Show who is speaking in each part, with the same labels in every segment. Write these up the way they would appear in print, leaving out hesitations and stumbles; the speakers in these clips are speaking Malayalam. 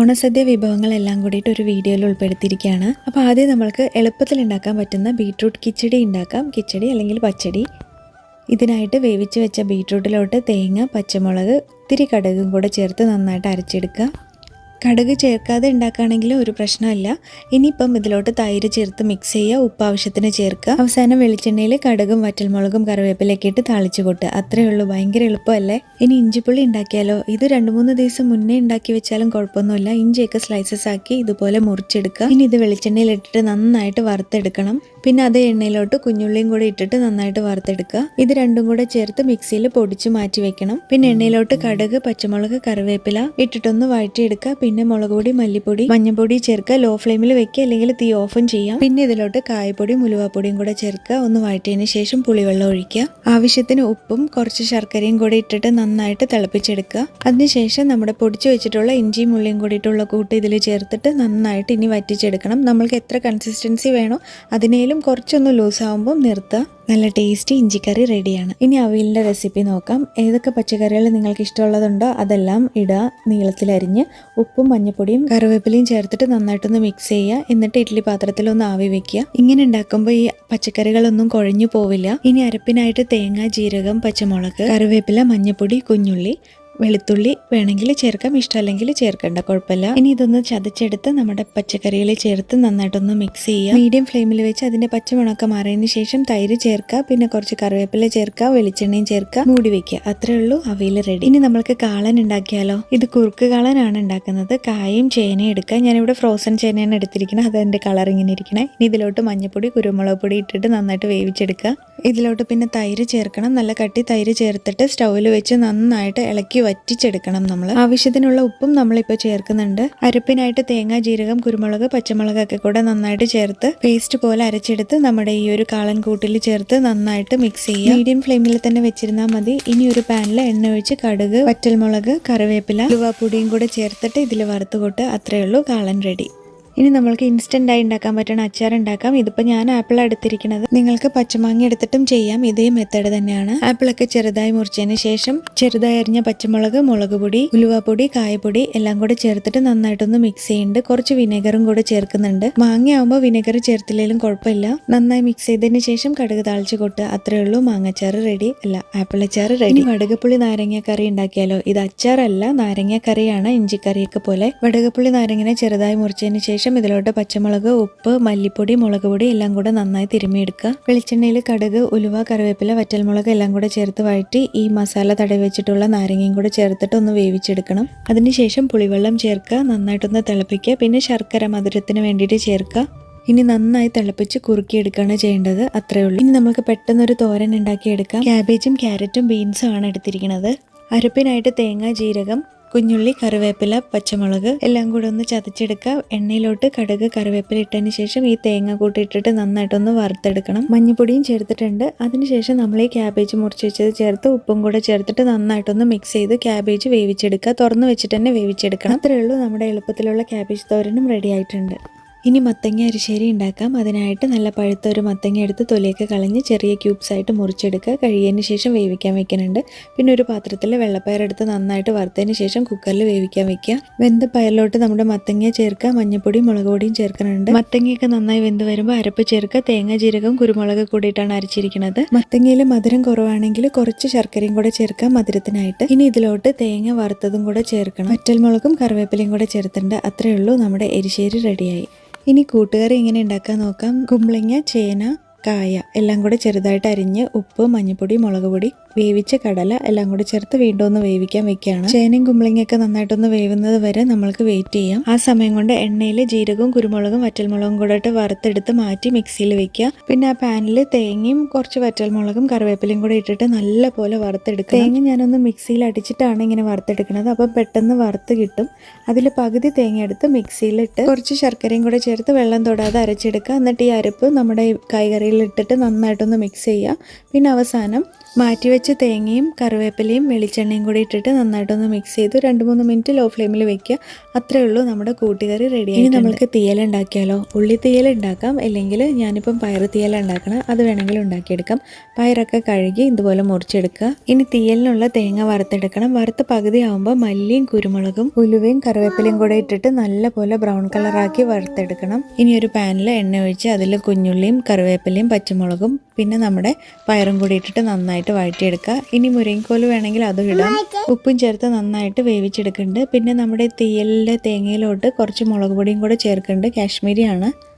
Speaker 1: ഓണസദ്യ വിഭവങ്ങളെല്ലാം കൂടിയിട്ട് ഒരു വീഡിയോയിൽ ഉൾപ്പെടുത്തിയിരിക്കുകയാണ്. അപ്പോൾ ആദ്യം നമ്മൾക്ക് എളുപ്പത്തിൽ ഉണ്ടാക്കാൻ പറ്റുന്ന ബീട്രൂട്ട് കിച്ചടി ഉണ്ടാക്കാം. കിച്ചടി അല്ലെങ്കിൽ പച്ചടി. ഇതിനായിട്ട് വേവിച്ച് വെച്ച ബീട്രൂട്ടിലോട്ട് തേങ്ങ, പച്ചമുളക്, ഇത്തിരി കടുകും കൂടെ ചേർത്ത് നന്നായിട്ട് അരച്ചെടുക്കുക. കടുക് ചേർക്കാതെ ഉണ്ടാക്കുകയാണെങ്കിൽ ഒരു പ്രശ്നമില്ല. ഇനിയിപ്പം ഇതിലോട്ട് തൈര് ചേർത്ത് മിക്സ് ചെയ്യുക, ഉപ്പ് ആവശ്യത്തിന് ചേർക്കുക. അവസാനം വെളിച്ചെണ്ണയിൽ കടുകും വറ്റൽമുളകും കറിവേപ്പിലൊക്കെ ഇട്ട് താളിച്ചു കൊട്ടുക. അത്രയേ ഉള്ളൂ. ഭയങ്കര എളുപ്പമല്ലേ? ഇനി ഇഞ്ചിപ്പുള്ളി ഉണ്ടാക്കിയാലോ? ഇത് 2-3 ദിവസം മുന്നേ ഉണ്ടാക്കി വെച്ചാലും കുഴപ്പമൊന്നുമില്ല. ഇഞ്ചിയൊക്കെ സ്ലൈസസ് ആക്കി ഇതുപോലെ മുറിച്ചെടുക്കുക. ഇനി ഇത് വെളിച്ചെണ്ണയിൽ ഇട്ടിട്ട് നന്നായിട്ട് വറുത്തെടുക്കണം. പിന്നെ അതേ എണ്ണയിലോട്ട് കുഞ്ഞുള്ളിയും കൂടെ ഇട്ടിട്ട് നന്നായിട്ട് വറുത്തെടുക്കുക. ഇത് രണ്ടും കൂടെ ചേർത്ത് മിക്സിയിൽ പൊടിച്ച് മാറ്റി വെക്കണം. പിന്നെ എണ്ണയിലോട്ട് കടുക്, പച്ചമുളക്, കറിവേപ്പില ഇട്ടിട്ടൊന്ന് വഴറ്റിയെടുക്കുക. പിന്നെ മുളക് പൊടി, മല്ലിപ്പൊടി, മഞ്ഞൾപ്പൊടി ചേർക്കുക. ലോ ഫ്ലെയിമിൽ വെക്കുക, അല്ലെങ്കിൽ തീ ഓഫും ചെയ്യാം. പിന്നെ ഇതിലോട്ട് കായപ്പൊടിയും ഉലുവാപ്പൊടിയും കൂടെ ചേർക്കുക. ഒന്ന് വഴറ്റിയതിന് ശേഷം പുളിവെള്ളം ഒഴിക്കുക. ആവശ്യത്തിന് ഉപ്പും കുറച്ച് ശർക്കരയും കൂടി ഇട്ടിട്ട് നന്നായിട്ട് തിളപ്പിച്ചെടുക്കുക. അതിനുശേഷം നമ്മുടെ പൊടിച്ചു വെച്ചിട്ടുള്ള ഇഞ്ചിയും ഉള്ളിയും കൂടിയിട്ടുള്ള കൂട്ട് ഇതിൽ ചേർത്തിട്ട് നന്നായിട്ട് ഇനി വറ്റിച്ചെടുക്കണം. നമ്മൾക്ക് എത്ര കൺസിസ്റ്റൻസി വേണോ അതിനേലും കുറച്ചൊന്ന് ലൂസ് ആകുമ്പോൾ നിർത്തുക. നല്ല ടേസ്റ്റി ഇഞ്ചിക്കറി റെഡിയാണ്. ഇനി അവിയലിൻ്റെ റെസിപ്പി നോക്കാം. ഏതൊക്കെ പച്ചക്കറികൾ നിങ്ങൾക്ക് ഇഷ്ടമുള്ളതുണ്ടോ അതെല്ലാം ഇടുക. നീളത്തിലരിഞ്ഞ് ഉപ്പും മഞ്ഞൾപ്പൊടിയും കറിവേപ്പിലയും ചേർത്തിട്ട് നന്നായിട്ടൊന്ന് മിക്സ് ചെയ്യുക. എന്നിട്ട് ഇഡ്ഡലി പാത്രത്തിലൊന്ന് ആവി വെക്കുക. ഇങ്ങനെ ഉണ്ടാക്കുമ്പോൾ ഈ പച്ചക്കറികളൊന്നും കുഴഞ്ഞു പോവില്ല. ഇനി അരപ്പിനായിട്ട് തേങ്ങ, ജീരകം, പച്ചമുളക്, കറിവേപ്പില, മഞ്ഞൾപ്പൊടി, കുഞ്ഞുള്ളി, വെളുത്തുള്ളി വേണമെങ്കിൽ ചേർക്കാം, ഇഷ്ടമല്ലെങ്കിൽ ചേർക്കണ്ട, കുഴപ്പമില്ല. ഇനി ഇതൊന്ന് ചതച്ചെടുത്ത് നമ്മുടെ പച്ചക്കറിയിൽ ചേർത്ത് നന്നായിട്ടൊന്ന് മിക്സ് ചെയ്യുക. മീഡിയം ഫ്ലെയിമിൽ വെച്ച് അതിന്റെ പച്ചമണമൊക്കെ മാറിയതിന് ശേഷം തൈര് ചേർക്കുക. പിന്നെ കുറച്ച് കറിവേപ്പില ചേർക്കുക, വെളിച്ചെണ്ണയും ചേർക്കുക, മൂടി വെക്കുക. അത്രേ ഉള്ളൂ, അവിയൽ റെഡി. ഇനി നമ്മൾക്ക് കാളൻ ഉണ്ടാക്കിയാലോ? ഇത് കുറുക്ക് കാളനാണ് ഉണ്ടാക്കുന്നത്. കായും ചേനയും എടുക്കുക. ഞാനിവിടെ ഫ്രോസൺ ചേനയാണ് എടുത്തിരിക്കുന്നത്. അതെന്റെ കളർ ഇങ്ങനെ ഇരിക്കണേ. ഇനി ഇതിലോട്ട് മഞ്ഞൾപ്പൊടി, കുരുമുളക് പൊടി ഇട്ടിട്ട് നന്നായിട്ട് വേവിച്ചെടുക്കുക. ഇതിലോട്ട് പിന്നെ തൈര് ചേർക്കണം. നല്ല കട്ടി തൈര് ചേർത്തിട്ട് സ്റ്റൗവിൽ വെച്ച് നന്നായിട്ട് ഇളക്കി വറ്റിച്ചെടുക്കണം. നമ്മൾ ആവശ്യത്തിനുള്ള ഉപ്പും നമ്മളിപ്പോൾ ചേർക്കുന്നുണ്ട്. അരപ്പിനായിട്ട് തേങ്ങ, ജീരകം, കുരുമുളക്, പച്ചമുളകൊക്കെ കൂടെ നന്നായിട്ട് ചേർത്ത് പേസ്റ്റ് പോലെ അരച്ചെടുത്ത് നമ്മുടെ ഈ ഒരു കാളൻ കൂട്ടിൽ ചേർത്ത് നന്നായിട്ട് മിക്സ് ചെയ്യുക. മീഡിയം ഫ്ലെയിമിൽ തന്നെ വെച്ചിരുന്നാൽ മതി. ഇനി ഒരു പാനിൽ എണ്ണ ഒഴിച്ച് കടുക്, വറ്റൽമുളക്, കറിവേപ്പില, ഉലുവാപ്പൊടിയും കൂടെ ചേർത്തിട്ട് ഇതിൽ വറുത്ത് കൊട്ട്. അത്രയേ ഉള്ളൂ, കാളൻ റെഡി. ഇനി നമ്മൾക്ക് ഇൻസ്റ്റൻ്റായി ഉണ്ടാക്കാൻ പറ്റുന്ന അച്ചാർ ഉണ്ടാക്കാം. ഇതിപ്പോൾ ഞാൻ ആപ്പിൾ എടുത്തിരിക്കുന്നത്. നിങ്ങൾക്ക് പച്ചമാങ്ങ എടുത്തിട്ടും ചെയ്യാം. ഇതേ മെത്തേഡ് തന്നെയാണ്. ആപ്പിളൊക്കെ ചെറുതായി മുറിച്ചതിന് ശേഷം ചെറുതായി അരിഞ്ഞ പച്ചമുളക്, മുളക് പൊടി, ഉലുവാപ്പൊടി, കായപ്പൊടി എല്ലാം കൂടെ ചേർത്തിട്ട് നന്നായിട്ടൊന്ന് മിക്സ് ചെയ്യുന്നുണ്ട്. കുറച്ച് വിനെഗറും കൂടെ ചേർക്കുന്നുണ്ട്. മാങ്ങയാകുമ്പോൾ വിനെഗർ ചേർത്തില്ലെങ്കിലും കുഴപ്പമില്ല. നന്നായി മിക്സ് ചെയ്തതിന് ശേഷം കടുക് താളിച്ച് കൊട്ടുക. അത്രയേ ഉള്ളൂ, മാങ്ങച്ചാറ് റെഡി. അല്ല, ആപ്പിൾ അച്ചാർ റെഡി. വടകപ്പുളി നാരങ്ങ കറി ഉണ്ടാക്കിയാലോ? ഇത് അച്ചാറല്ല, നാരങ്ങ കറിയാണ്. ഇഞ്ചിക്കറിയൊക്കെ പോലെ. വടകപ്പുളി നാരങ്ങനെ ചെറുതായി മുറിച്ചതിന് ശേഷം ഇതിലോട്ട് പച്ചമുളക്, ഉപ്പ്, മല്ലിപ്പൊടി, മുളക് പൊടി എല്ലാം കൂടെ നന്നായി തിരുമ്മിയെടുക്കുക. വെളിച്ചെണ്ണയിൽ കടുക്, ഉലുവ, കറിവേപ്പില, വറ്റൽമുളക് എല്ലാം കൂടെ ചേർത്ത് വഴറ്റി ഈ മസാല തടവി വെച്ചിട്ടുള്ള നാരങ്ങയും കൂടെ ചേർത്തിട്ട് ഒന്ന് വേവിച്ചെടുക്കണം. അതിനുശേഷം പുളിവെള്ളം ചേർക്കുക. നന്നായിട്ടൊന്ന് തിളപ്പിക്കുക. പിന്നെ ശർക്കര മധുരത്തിന് വേണ്ടിയിട്ട് ചേർക്കുക. ഇനി നന്നായി തിളപ്പിച്ച് കുറുക്കിയെടുക്കുകയാണ് ചെയ്യേണ്ടത്. അത്രയേ ഉള്ളൂ. ഇനി നമുക്ക് പെട്ടെന്നൊരു തോരൻ ഉണ്ടാക്കിയെടുക്കാം. ക്യാബേജും ക്യാരറ്റും ബീൻസും ആണ് എടുത്തിരിക്കുന്നത്. അരപ്പിനായിട്ട് തേങ്ങ, ജീരകം, കുഞ്ഞുള്ളി, കറിവേപ്പില, പച്ചമുളക് എല്ലാം കൂടെ ഒന്ന് ചതച്ചെടുക്കുക. എണ്ണയിലോട്ട് കടുക്, കറിവേപ്പില ഇട്ടതിന് ശേഷം ഈ തേങ്ങ കൂട്ടിയിട്ടിട്ട് നന്നായിട്ടൊന്ന് വറുത്തെടുക്കണം. മഞ്ഞൾപ്പൊടിയും ചേർത്തിട്ടുണ്ട്. അതിനുശേഷം നമ്മൾ ഈ ക്യാബേജ് മുറിച്ച് വെച്ചത് ചേർത്ത് ഉപ്പും കൂടെ ചേർത്തിട്ട് നന്നായിട്ടൊന്ന് മിക്സ് ചെയ്ത് ക്യാബേജ് വേവിച്ചെടുക്കുക. തുറന്ന് വെച്ചിട്ട് തന്നെ വേവിച്ചെടുക്കണം. അത്രയേ ഉള്ളൂ, നമ്മുടെ എളുപ്പത്തിലുള്ള ക്യാബേജ് തോരനും റെഡി ആയിട്ടുണ്ട്. ഇനി മത്തങ്ങ അരിശ്ശേരി ഉണ്ടാക്കാം. അതിനായിട്ട് നല്ല പഴുത്ത ഒരു മത്തങ്ങ എടുത്ത് തൊലിയൊക്കെ കളഞ്ഞ് ചെറിയ ക്യൂബ്സ് ആയിട്ട് മുറിച്ചെടുക്കുക. കഴിയതിന് ശേഷം വേവിക്കാൻ വെക്കുന്നുണ്ട്. പിന്നെ ഒരു പാത്രത്തിൽ വെള്ളപ്പയർ എടുത്ത് നന്നായിട്ട് വറുത്തതിന് ശേഷം കുക്കറിൽ വേവിക്കാൻ വെക്കുക. വെന്ത പയറിലോട്ട് നമ്മുടെ മത്തങ്ങ ചേർക്കുക. മഞ്ഞൾപ്പൊടിയും മുളക് പൊടിയും ചേർക്കുന്നുണ്ട്. മത്തങ്ങയൊക്കെ നന്നായി വെന്ത് വരുമ്പോൾ അരപ്പ് ചേർക്കുക. തേങ്ങ, ജീരകം, കുരുമുളക് കൂടിയിട്ടാണ് അരച്ചിരിക്കുന്നത്. മത്തങ്ങയിൽ മധുരം കുറവാണെങ്കിൽ കുറച്ച് ശർക്കരയും കൂടെ ചേർക്കാം മധുരത്തിനായിട്ട്. ഇനി ഇതിലോട്ട് തേങ്ങ വറുത്തതും കൂടെ ചേർക്കണം. വറ്റൽമുളകും കറിവേപ്പിലയും കൂടെ ചേർത്തിട്ടുണ്ട്. അത്രയേ ഉള്ളൂ, നമ്മുടെ എരിശ്ശേരി റെഡിയായി. ഇനി കൂട്ടുകറി എങ്ങനെ ഉണ്ടാക്കാൻ നോക്കാം. കുമ്പളങ്ങ, ചേന, കായ എല്ലാം കൂടെ ചെറുതായിട്ട് അരിഞ്ഞ് ഉപ്പ്, മഞ്ഞൾപ്പൊടി, മുളക് പൊടി, വേവിച്ച കടല എല്ലാം കൂടെ ചേർത്ത് വീണ്ടും ഒന്ന് വേവിക്കാൻ വെക്കുകയാണ്. ചേനയും കുമ്പളങ്ങയൊക്കെ നന്നായിട്ടൊന്ന് വേവുന്നത് വരെ നമ്മൾക്ക് വെയിറ്റ് ചെയ്യാം. ആ സമയം കൊണ്ട് എണ്ണയിൽ ജീരകവും കുരുമുളകും വറ്റൽമുളകും കൂടെ ഇട്ട് വറുത്തെടുത്ത് മാറ്റി മിക്സിയിൽ വെക്കുക. പിന്നെ ആ പാനിൽ തേങ്ങയും കുറച്ച് വറ്റൽമുളകും കറിവേപ്പിലയും കൂടെ ഇട്ടിട്ട് നല്ല പോലെ വറുത്തെടുക്കുക. തേങ്ങ ഞാനൊന്ന് മിക്സിയിൽ അടിച്ചിട്ടാണ് ഇങ്ങനെ വറുത്തെടുക്കുന്നത്. അപ്പം പെട്ടെന്ന് വറുത്ത് കിട്ടും. അതിൽ പകുതി തേങ്ങ എടുത്ത് മിക്സിയിലിട്ട് കുറച്ച് ശർക്കരയും കൂടെ ചേർത്ത് വെള്ളം തൊടാതെ അരച്ചെടുക്കുക. എന്നിട്ട് ഈ അരപ്പ് നമ്മുടെ കായ്കറിയിൽ ഇട്ടിട്ട് നന്നായിട്ടൊന്ന് മിക്സ് ചെയ്യുക. പിന്നെ അവസാനം മാറ്റി കുറച്ച് തേങ്ങയും കറിവേപ്പിലയും വെളിച്ചെണ്ണയും കൂടി ഇട്ടിട്ട് നന്നായിട്ടൊന്ന് മിക്സ് ചെയ്ത് 2-3 മിനിറ്റ് ലോ ഫ്ലെയിമിൽ വെക്കുക. അത്രയേ ഉള്ളൂ, നമ്മുടെ കൂട്ടുകറി റെഡി. ഇനി നമുക്ക് തീയൽ ഉണ്ടാക്കിയാലോ? ഉള്ളി തീയൽ ഉണ്ടാക്കാം, അല്ലെങ്കിൽ ഞാനിപ്പം പയർ തീയൽ ഉണ്ടാക്കണം, അത് വേണമെങ്കിൽ ഉണ്ടാക്കിയെടുക്കാം. പയറൊക്കെ കഴുകി ഇതുപോലെ മുറിച്ചെടുക്കുക. ഇനി തീയലിനുള്ള തേങ്ങ വറുത്തെടുക്കണം. വറുത്ത പകുതി ആകുമ്പോൾ മല്ലിയും കുരുമുളകും ഉലുവയും കറിവേപ്പിലയും കൂടെ ഇട്ടിട്ട് നല്ലപോലെ ബ്രൗൺ കളറാക്കി വറുത്തെടുക്കണം. ഇനി ഒരു പാനിൽ എണ്ണ ഒഴിച്ച് അതിൽ കുഞ്ഞുള്ളിയും കറിവേപ്പിലയും പച്ചമുളകും പിന്നെ നമ്മുടെ പയറും കൂടി ഇട്ടിട്ട് നന്നായിട്ട് വഴറ്റിയെടുക്കുക. ഇനി മുരിങ്ങക്കോല് വേണമെങ്കിൽ അതും ഇടാം. ഉപ്പും ചേർത്ത് നന്നായിട്ട് വേവിച്ചെടുക്കുന്നുണ്ട്. പിന്നെ നമ്മുടെ തീയലിൻ്റെ തേങ്ങയിലോട്ട് കുറച്ച് മുളക് പൊടിയും കൂടെ ചേർക്കുന്നുണ്ട്, കാശ്മീരിയാണ്.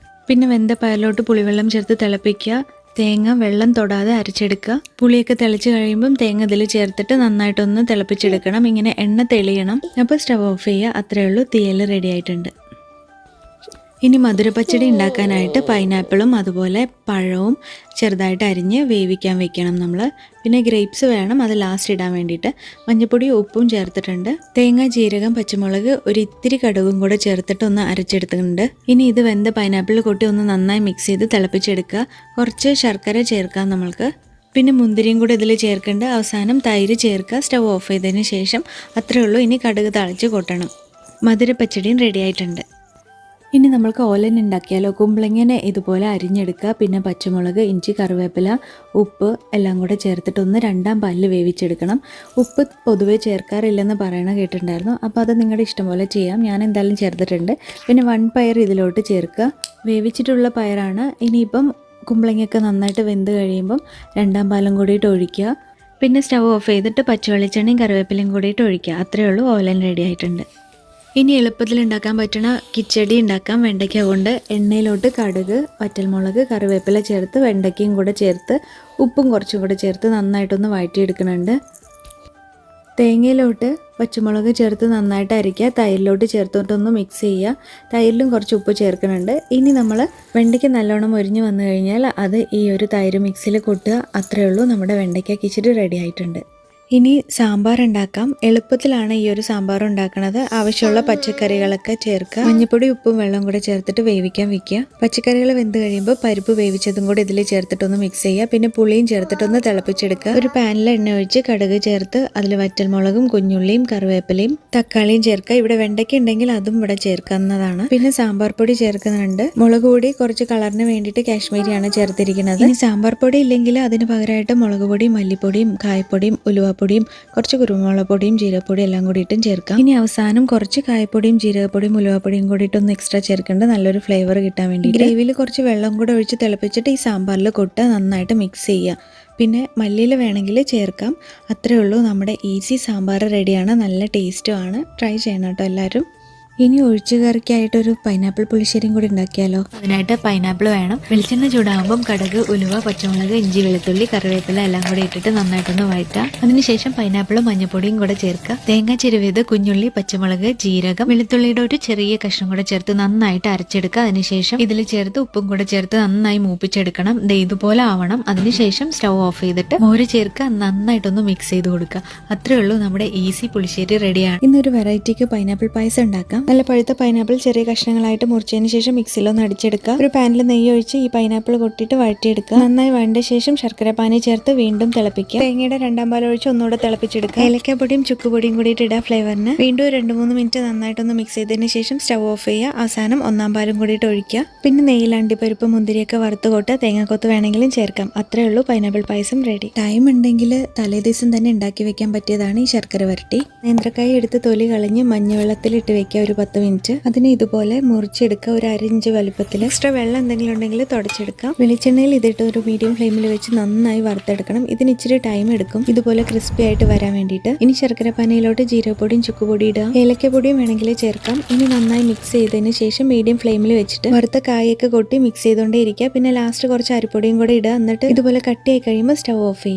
Speaker 1: പിന്നെ വെന്ത പയറിലോട്ട് പുളിവെള്ളം ചേർത്ത് തിളപ്പിക്കുക. തേങ്ങ വെള്ളം തൊടാതെ അരച്ചെടുക്കുക. പുളിയൊക്കെ തിളച്ച് കഴിയുമ്പം തേങ്ങ ഇതിൽ ചേർത്തിട്ട് നന്നായിട്ടൊന്ന് തിളപ്പിച്ചെടുക്കണം. ഇങ്ങനെ എണ്ണ തെളിയണം. അപ്പോൾ സ്റ്റവ് ഓഫ് ചെയ്യുക. അത്രയേ ഉള്ളൂ, തീയൽ റെഡി ആയിട്ടുണ്ട്. ഇനി മധുരപ്പച്ചടി ഉണ്ടാക്കാനായിട്ട് പൈനാപ്പിളും അതുപോലെ പഴവും ചെറുതായിട്ട് അരിഞ്ഞ് വേവിക്കാൻ വെക്കണം നമ്മൾ. പിന്നെ ഗ്രേപ്സ് വേണം, അത് ലാസ്റ്റ് ഇടാൻ വേണ്ടിയിട്ട്. മഞ്ഞൾപ്പൊടിയും ഉപ്പും ചേർത്തിട്ടുണ്ട്. തേങ്ങ, ജീരകം, പച്ചമുളക്, ഒരു ഇത്തിരി കടുകും കൂടെ ചേർത്തിട്ട് ഒന്ന് അരച്ചെടുത്തിട്ടുണ്ട്. ഇനി ഇത് വെന്ത പൈനാപ്പിൾ കൊട്ടി ഒന്ന് നന്നായി മിക്സ് ചെയ്ത് തിളപ്പിച്ചെടുക്കുക. കുറച്ച് ശർക്കര ചേർക്കാം നമ്മൾക്ക്. പിന്നെ മുന്തിരിയും കൂടെ ഇതിൽ ചേർക്കേണ്ട. അവസാനം തൈര് ചേർക്കുക. സ്റ്റവ് ഓഫ് ചെയ്തതിന് ശേഷം. അത്രയേ ഉള്ളൂ. ഇനി കടുക് തളിച്ച് കൊട്ടണം. മധുരപ്പച്ചടിയും റെഡി ആയിട്ടുണ്ട്. ഇനി നമ്മൾക്ക് ഓലൻ ഉണ്ടാക്കിയാലോ? കുമ്പളങ്ങനെ ഇതുപോലെ അരിഞ്ഞെടുക്കുക. പിന്നെ പച്ചമുളക്, ഇഞ്ചി, കറിവേപ്പില, ഉപ്പ് എല്ലാം കൂടെ ചേർത്തിട്ടൊന്ന് 2 പാലിൽ വേവിച്ചെടുക്കണം. ഉപ്പ് പൊതുവെ ചേർക്കാറില്ലെന്ന് പറയണ കേട്ടിട്ടുണ്ടായിരുന്നു. അപ്പോൾ അത് നിങ്ങളുടെ ഇഷ്ടം പോലെ ചെയ്യാം. ഞാൻ എന്തായാലും ചേർത്തിട്ടുണ്ട്. പിന്നെ 1 പയർ ഇതിലോട്ട് ചേർക്കുക. വേവിച്ചിട്ടുള്ള പയറാണ്. ഇനിയിപ്പം കുമ്പളങ്ങയൊക്കെ നന്നായിട്ട് വെന്ത് കഴിയുമ്പം 2 പാലും കൂടിയിട്ട് ഒഴിക്കുക. പിന്നെ സ്റ്റവ് ഓഫ് ചെയ്തിട്ട് പച്ചവെളിച്ചെണ്ണയും കറിവേപ്പിലയും കൂടിയിട്ട് ഒഴിക്കുക. അത്രയേ ഉള്ളൂ, ഓലൻ റെഡി ആയിട്ടുണ്ട്. ഇനി എളുപ്പത്തിൽ ഉണ്ടാക്കാൻ പറ്റുന്ന കിച്ചടി ഉണ്ടാക്കാം. വെണ്ടയ്ക്ക കൊണ്ട് എണ്ണയിലോട്ട് കടുക്, വറ്റൽമുളക്, കറിവേപ്പില ചേർത്ത് വെണ്ടയ്ക്കയും കൂടെ ചേർത്ത് ഉപ്പും കുറച്ചും കൂടെ ചേർത്ത് നന്നായിട്ടൊന്ന് വഴറ്റിയെടുക്കുന്നുണ്ട്. തേങ്ങയിലോട്ട് പച്ചമുളക് ചേർത്ത് നന്നായിട്ട് അരയ്ക്കുക. തൈരിലോട്ട് ചേർത്തിട്ടൊന്ന് മിക്സ് ചെയ്യുക. തൈരിലും കുറച്ച് ഉപ്പ് ചേർക്കുന്നുണ്ട്. ഇനി നമ്മൾ വെണ്ടയ്ക്ക നല്ലോണം മൊരിഞ്ഞ് വന്നു കഴിഞ്ഞാൽ അത് ഈ ഒരു തൈര് മിക്സിയിൽ കൊട്ടുക. അത്രയേ ഉള്ളൂ, നമ്മുടെ വെണ്ടയ്ക്ക കിച്ചടി റെഡി ആയിട്ടുണ്ട്. ഇനി സാമ്പാർ ഉണ്ടാക്കാം. എളുപ്പത്തിലാണ് ഈ ഒരു സാമ്പാർ ഉണ്ടാക്കുന്നത്. ആവശ്യമുള്ള പച്ചക്കറികളൊക്കെ ചേർക്കുക. മഞ്ഞൾപ്പൊടി, ഉപ്പും വെള്ളം കൂടെ ചേർത്തിട്ട് വേവിക്കാൻ വെക്കുക. പച്ചക്കറികൾ വെന്ത് കഴിയുമ്പോൾ പരിപ്പ് വേവിച്ചതും കൂടെ ഇതിൽ ചേർത്തിട്ടൊന്ന് മിക്സ് ചെയ്യുക. പിന്നെ പുളിയും ചേർത്തിട്ടൊന്ന് തിളപ്പിച്ചെടുക്കുക. ഒരു പാനിൽ എണ്ണ ഒഴിച്ച് കടുക് ചേർത്ത് അതിൽ വറ്റൽമുളകും കുഞ്ഞുള്ളിയും കറിവേപ്പിലയും തക്കാളിയും ചേർക്കുക. ഇവിടെ വെണ്ടയ്ക്ക ഉണ്ടെങ്കിൽ അതും ഇവിടെ ചേർക്കുന്നതാണ്. പിന്നെ സാമ്പാർ പൊടി ചേർക്കുന്നുണ്ട്. മുളക് പൊടി കുറച്ച് കളറിന് വേണ്ടിയിട്ട് കാശ്മീരിയാണ് ചേർത്തിരിക്കുന്നത്. ഇനി സാമ്പാർ പൊടി ഇല്ലെങ്കിൽ അതിന് പകരമായിട്ട് മുളക് പൊടിയും മല്ലിപ്പൊടിയും കായപ്പൊടിയും ഉലുവ പൊടിയും കുറച്ച് കുരുമുളക് പൊടിയും ജീരകപ്പൊടിയും എല്ലാം കൂടിയിട്ടും ചേർക്കാം. ഇനി അവസാനം കുറച്ച് കായപ്പൊടിയും ജീരകപ്പൊടിയും ഉലുവപ്പൊടിയും കൂടിയിട്ടൊന്ന് എക്സ്ട്രാ ചേർക്കേണ്ടത് നല്ലൊരു ഫ്ലേവർ കിട്ടാൻ വേണ്ടി. ഗ്രേവിയിൽ കുറച്ച് വെള്ളം കൂടെ ഒഴിച്ച് തിളപ്പിച്ചിട്ട് ഈ സാമ്പാറിൽ കൊട്ട് നന്നായിട്ട് മിക്സ് ചെയ്യുക. പിന്നെ മല്ലിയില വേണമെങ്കിൽ ചേർക്കാം. അത്രയേ ഉള്ളൂ, നമ്മുടെ ഈസി സാമ്പാർ റെഡിയാണ്. നല്ല ടേസ്റ്റുമാണ്. ട്രൈ ചെയ്യണം കേട്ടോ എല്ലാവരും. ഇനി ഒഴിച്ചുകറിക്കായിട്ടൊരു പൈനാപ്പിൾ പുളിശ്ശേരിയും കൂടി ഉണ്ടാക്കിയാലോ? അതിനായിട്ട് പൈനാപ്പിൾ വേണം. വെളിച്ചെണ്ണ ചൂടാകുമ്പം കടുക്, ഉലുവ, പച്ചമുളക്, ഇഞ്ചി, വെളുത്തുള്ളി, കറിവേപ്പില എല്ലാം കൂടി ഇട്ടിട്ട് നന്നായിട്ടൊന്ന് വഴറ്റാം. അതിനുശേഷം പൈനാപ്പിളും മഞ്ഞപ്പൊടിയും കൂടെ ചേർക്കുക. തേങ്ങ ചിരുവിയത്, കുഞ്ഞുള്ളി, പച്ചമുളക്, ജീരകം, വെളുത്തുള്ളിയുടെ ഒരു ചെറിയ കഷ്ണം കൂടെ ചേർത്ത് നന്നായിട്ട് അരച്ചെടുക്കുക. അതിനുശേഷം ഇതിൽ ചേർത്ത് ഉപ്പും കൂടെ ചേർത്ത് നന്നായി മൂപ്പിച്ചെടുക്കണം. ഇതുപോലെ ആവണം. അതിനുശേഷം സ്റ്റവ് ഓഫ് ചെയ്തിട്ട് മോര് ചേർക്കുക. നന്നായിട്ടൊന്ന് മിക്സ് ചെയ്ത് കൊടുക്കുക. അത്രേ ഉള്ളൂ, നമ്മുടെ ഈസി പുളിശ്ശേരി റെഡിയാണ്. ഇന്നൊരു വെറൈറ്റിക്ക് പൈനാപ്പിൾ പായസം ഉണ്ടാക്കാം. നല്ല പഴുത്ത പൈനാപ്പിൾ ചെറിയ കഷ്ണങ്ങളായിട്ട് മുറിച്ചതിന് ശേഷം മിക്സിയിലൊന്ന് അടിച്ചെടുക്കുക. ഒരു പാനിൽ നെയ്യ് ഒഴിച്ച് ഈ പൈനാപ്പിൾ കൊട്ടിയിട്ട് വഴറ്റിയെടുക്കുക. നന്നായി വഴണ്ട ശേഷം ശർക്കര പാനി ചേർത്ത് വീണ്ടും തിളപ്പിക്കുക. തേങ്ങയുടെ 2 പാൽ ഒഴിച്ച് ഒന്നുകൂടെ തിളപ്പിച്ചെടുക്കുക. ഏലക്കാപ്പൊടിയും ചുക്കുപൊടിയും കൂടിയിട്ട് ഇടുക ഫ്ലേവറിന്. വീണ്ടും 2-3 മിനിറ്റ് നന്നായിട്ടൊന്ന് മിക്സ് ചെയ്തതിന് ശേഷം സ്റ്റവ് ഓഫ് ചെയ്യുക. അവസാനം 1 പാലും കൂടിയിട്ട് ഒഴിക്കുക. പിന്നെ നെയ്യിൽ അണ്ടിപ്പരിപ്പ് മുന്തിരിയൊക്കെ വറുത്ത് കൊട്ട് തേങ്ങാക്കൊത്ത് വേണമെങ്കിലും ചേർക്കാം. അത്രേ ഉള്ളൂ, പൈനാപ്പിൾ പായസം റെഡി. ടൈം ഉണ്ടെങ്കിൽ തലേ ദിവസം തന്നെ ഉണ്ടാക്കി വെക്കാൻ പറ്റിയതാണ് ഈ ശർക്കര വരട്ടി. നേന്ത്രക്കായ എടുത്ത് തൊലി കളഞ്ഞ് മഞ്ഞവെള്ളത്തിലിട്ട് വെക്കുക ഒരു 10 മിനിറ്റ്. അതിന് ഇതുപോലെ മുറിച്ചെടുക്കുക. ഒരു 1/2 ഇഞ്ച് വലുപ്പത്തിൽ. എക്സ്ട്രാ വെള്ളം എന്തെങ്കിലും ഉണ്ടെങ്കിൽ തുടച്ചെടുക്കാം. വെളിച്ചെണ്ണയിൽ ഇതിട്ട് ഒരു മീഡിയം ഫ്ലെയിമിൽ വെച്ച് നന്നായി വറുത്തെടുക്കണം. ഇതിന് ഇച്ചിരി ടൈം എടുക്കും ഇതുപോലെ ക്രിസ്പി ആയിട്ട് വരാൻ വേണ്ടിയിട്ട്. ഇനി ശർക്കര പാനിയിലോട്ട് ജീരകപ്പൊടിയും ചുക്കുപൊടി ഇടുക. ഏലക്കപ്പൊടിയും വേണമെങ്കിൽ ചേർക്കാം. ഇനി നന്നായി മിക്സ് ചെയ്തതിന് ശേഷം മീഡിയം ഫ്ലെയിമിൽ വെച്ചിട്ട് വറുത്ത കായൊക്കെ കൊട്ടി മിക്സ് ചെയ്തുകൊണ്ടേ ഇരിക്കുക. പിന്നെ ലാസ്റ്റ് കുറച്ച് അരിപ്പൊടിയും കൂടെ ഇടുക. എന്നിട്ട് ഇതുപോലെ കട്ടിയായി കഴിയുമ്പോൾ സ്റ്റവ് ഓഫ് ചെയ്യാം.